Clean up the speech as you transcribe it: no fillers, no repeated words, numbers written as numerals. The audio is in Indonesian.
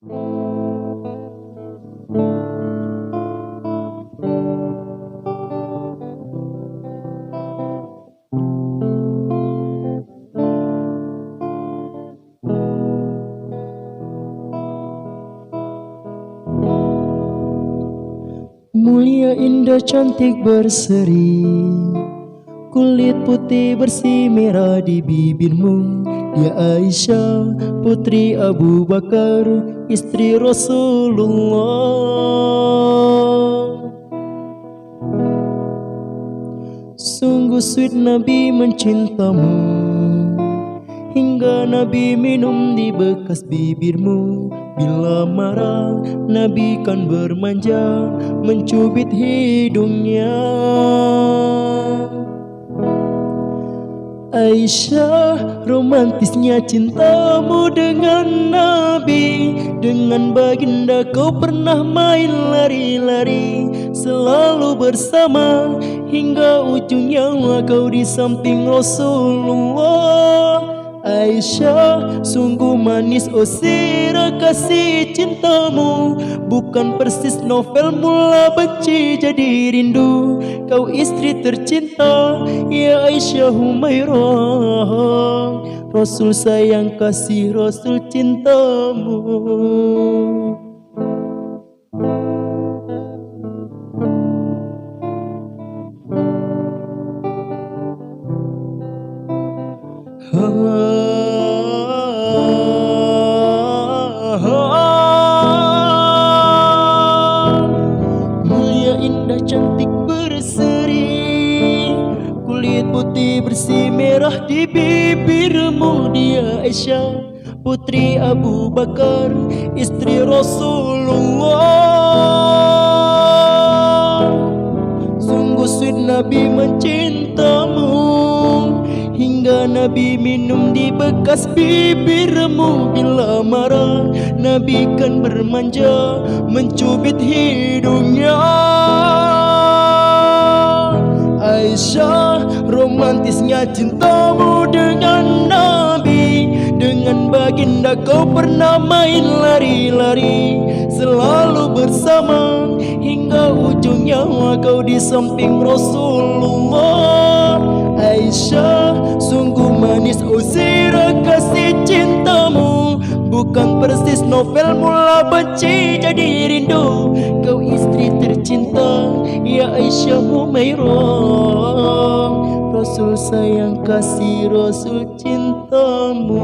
Mulia, indah, cantik, berseri, kulit putih bersih merah di bibirmu. Dia Aisyah, putri Abu Bakar, istri Rasulullah. Sungguh sweet Nabi mencintamu, hingga Nabi minum di bekas bibirmu. Bila marah, Nabi kan bermanja, mencubit hidungnya. Aisyah, romantisnya cintamu dengan Nabi. Dengan baginda kau pernah main lari-lari, selalu bersama, hingga ujung nyawa kau di samping Rasulullah. Aisyah, sungguh manis oh sirah kasih cintamu, bukan persis novel mula benci jadi rindu. Kau istri tercinta, ya Aisyah Humairah, Rasul sayang kasih, Rasul cintamu. Mulia, indah, cantik, berseri, kulit putih bersih merah di bibirmu. Dia Aisyah, putri Abu Bakar, istri Rasulullah. Sungguh sweet Nabi mencintamu, hingga Nabi minum di bekas bibirmu. Bila marah, Nabi kan bermanja, mencubit hidungnya. Aisyah, romantisnya cintamu dengan Nabi. Dengan baginda kau pernah main lari-lari, selalu bersama, hingga ujung nyawa kau di samping Rasulullah. Aisyah, sungguh manis oh sirah kasih cintamu, bukan persis novel mula benci jadi rindu. Kau istri tercinta, ya Aisyah Humairah, Rasul sayang kasih, Rasul cintamu.